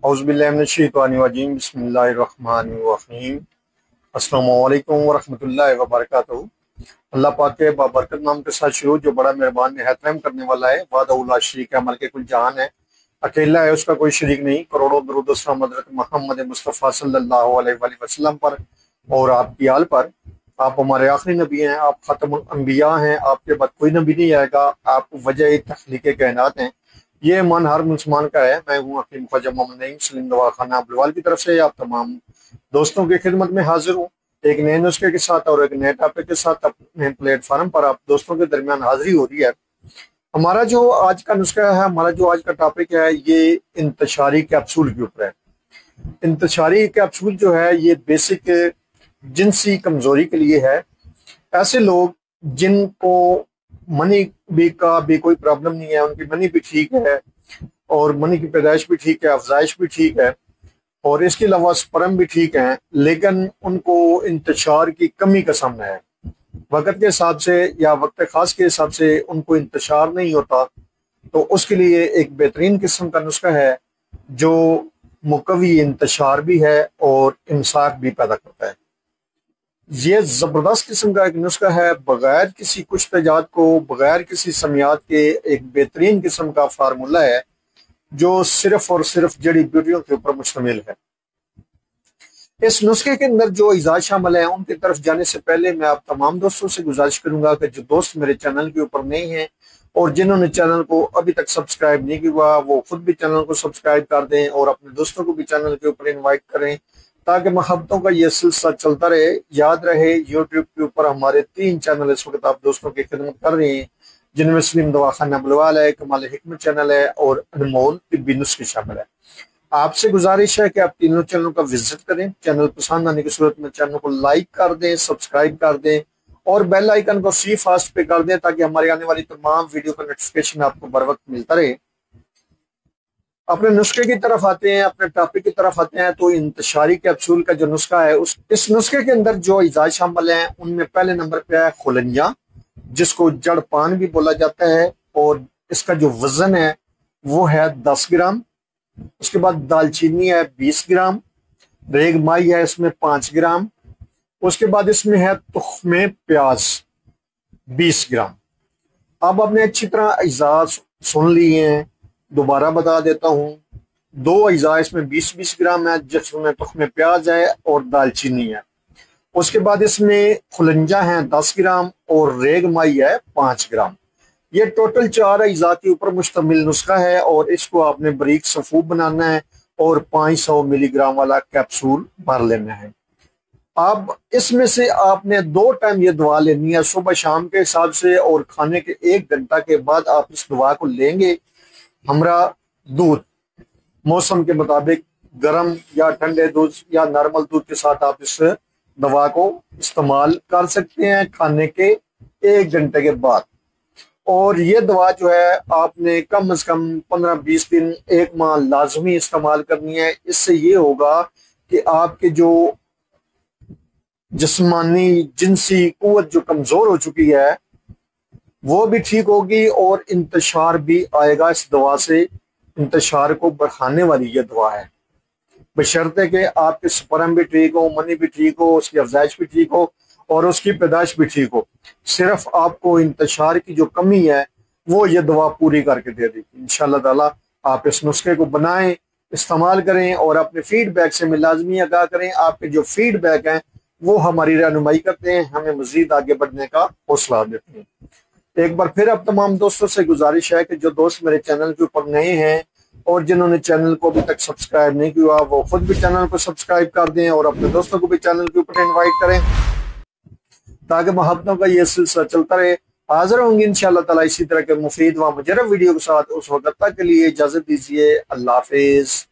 औज़ुबिल्लाहिमिनश्शैतानिर्रजीम बिस्मिल्लाहिर्रहमानिर्रहीम। अस्सलामु अलैकुम वरहमतुल्लाहि वबरकातुहू। अल्लाह पाक के बाबरकत नाम के साथ शुरू, जो बड़ा मेहरबान निहायत रहम करने वाला है। वाहदहू ला शरीक है, मलिक कुल जहान है, अकेला है, उसका कोई शरीक नहीं। करोड़ों दुरूद व सलाम हज़रत मोहम्मद मुस्तफ़ा सल्लल्लाहु अलैहि वसल्लम पर और आपकी आल पर। आप हमारे आखिरी नबी हैं, आप ख़ातमुल अंबिया हैं, आपके बाद कोई नबी नहीं आएगा, आप वजह तख्लीक़ कायनात हैं। ये ईमान हर मुसलमान का है। मैं हूँ हकीम ख्वाजा मोहम्मद नईम सलीम दवाखाना अब्दुलवाल की तरफ से आप तमाम दोस्तों की खिदमत में हाजिर हूँ, एक नए नुस्खे के साथ और एक नए टॉपिक के साथ। अपने प्लेटफार्म पर आप दोस्तों के दरमियान हाजिरी हो रही है। हमारा जो आज का नुस्खा है, हमारा जो आज का टॉपिक है, ये इंतशारी कैप्सूल के ऊपर है। इंतशारी कैप्सूल जो है, ये बेसिक जिनसी कमजोरी के लिए है। ऐसे लोग जिनको मनी का भी कोई प्रॉब्लम नहीं है, उनकी मनी भी ठीक है और मनी की पैदाइश भी ठीक है, अफजाइश भी ठीक है और इसके अलावा स्पर्म भी ठीक है, लेकिन उनको इंतशार की कमी का सामना है। वक्त के हिसाब से या वक्त खास के हिसाब से उनको इंतशार नहीं होता, तो उसके लिए एक बेहतरीन किस्म का नुस्खा है जो मुकवी इंतशार भी है और इमसाक भी पैदा करता है। ये ज़बरदस्त किस्म का एक नुस्खा है, बगैर किसी कुछ तजात को, बगैर किसी समियात के, एक बेहतरीन किस्म का फार्मूला है जो सिर्फ और सिर्फ जड़ी बूटियों के ऊपर मुश्तमिल है। इस नुस्खे के अंदर जो अज़ा शामिल हैं, उनकी तरफ जाने से पहले मैं आप तमाम दोस्तों से गुजारिश करूंगा कि जो दोस्त मेरे चैनल के ऊपर नए हैं और जिन्होंने चैनल को अभी तक सब्सक्राइब नहीं किया, वो खुद भी चैनल को सब्सक्राइब कर दें और अपने दोस्तों को भी चैनल के ऊपर इन्वाइट करें, ताकि मोहब्बतों का ये सिलसिला चलता रहे। याद रहे, यूट्यूब के ऊपर हमारे 3 चैनल इस वक्त आप दोस्तों की खिदमत कर रहे हैं, जिनमें सलीम दवाखाना अब्दुलवाल है, कमाल हिकमत चैनल है और अनमोल तिब्बी नुस्खे शामिल है। आपसे गुजारिश है कि आप तीनों चैनलों का विजिट करें। चैनल पसंद आने की सूरत में चैनल को लाइक कर दें, सब्सक्राइब कर दें और बेल आइकन को सी फास्ट पे कर दें, ताकि हमारी आने वाली तमाम वीडियो का नोटिफिकेशन आपको बर वक्त मिलता रहे। अपने नुस्खे की तरफ आते हैं, अपने टॉपिक की तरफ आते हैं। तो इंतशारी कैप्सूल का जो नुस्खा है, इस नुस्खे के अंदर जो अज़ा शामिल हैं, उनमें पहले नंबर पे है खुलंजा, जिसको जड़ पान भी बोला जाता है और इसका जो वजन है वो है 10 ग्राम। उसके बाद दालचीनी है 20 ग्राम, रेग माई है इसमें 5 ग्राम। उसके बाद इसमें है तुख्मे प्याज 20 ग्राम। अब आपने अच्छी तरह अज़ा सुन लिए हैं, दोबारा बता देता हूँ। 2 अज़ा इसमें 20-20 ग्राम है, जिसमें तुख्मे प्याज है और दालचीनी है। उसके बाद इसमें खुलंजा है 10 ग्राम और रेग माई है 5 ग्राम। ये टोटल 4 अज़ा के ऊपर मुश्तमिल नुस्खा है और इसको आपने बारीक सफूब बनाना है और 500 मिलीग्राम वाला कैप्सूल भर लेना है। अब इसमें से आपने 2 टाइम ये दवा लेनी है, सुबह शाम के हिसाब से, और खाने के 1 घंटा के बाद आप इस दवा को लेंगे। हमरा दूध मौसम के मुताबिक गर्म या ठंडे दूध या नॉर्मल दूध के साथ आप इस दवा को इस्तेमाल कर सकते हैं खाने के 1 घंटे के बाद। और ये दवा जो है आपने कम से कम 15-20 दिन, 1 माह लाजमी इस्तेमाल करनी है। इससे ये होगा कि आपके जो जिस्मानी जिनसी कुव्वत जो कमजोर हो चुकी है वो भी ठीक होगी और इंतशार भी आएगा इस दवा से। इंतशार को बढ़ाने वाली ये दवा है, बशर्ते कि आपके स्पर्म भी ठीक हो, मनी भी ठीक हो, उसकी अफजाइश भी ठीक हो और उसकी पैदाइश भी ठीक हो। सिर्फ आपको इंतशार की जो कमी है वो ये दवा पूरी करके दे देगी इंशाअल्लाह ताला। आप इस नुस्खे को बनाएं, इस्तेमाल करें और अपने फीडबैक से हमें लाजमी आगाह करें। आपके जो फीडबैक हैं वो हमारी रहनुमाई करते हैं, हमें मजीद आगे बढ़ने का हौसला देते हैं। एक बार फिर अब तमाम दोस्तों से गुजारिश है कि जो दोस्त मेरे चैनल के ऊपर नए हैं और जिन्होंने चैनल को अभी तक सब्सक्राइब नहीं किया, वो खुद भी चैनल को सब्सक्राइब कर दें और अपने दोस्तों को भी चैनल के ऊपर इन्वाइट करें, ताकि मोहब्बतों का ये सिलसिला चलता रहे। हाजिर होंगे इंशाअल्लाह ताला इसी तरह के मुफीद व मुजर्रब वीडियो के साथ। उस वक्त तक के लिए इजाजत दीजिए। अल्लाह हाफिज।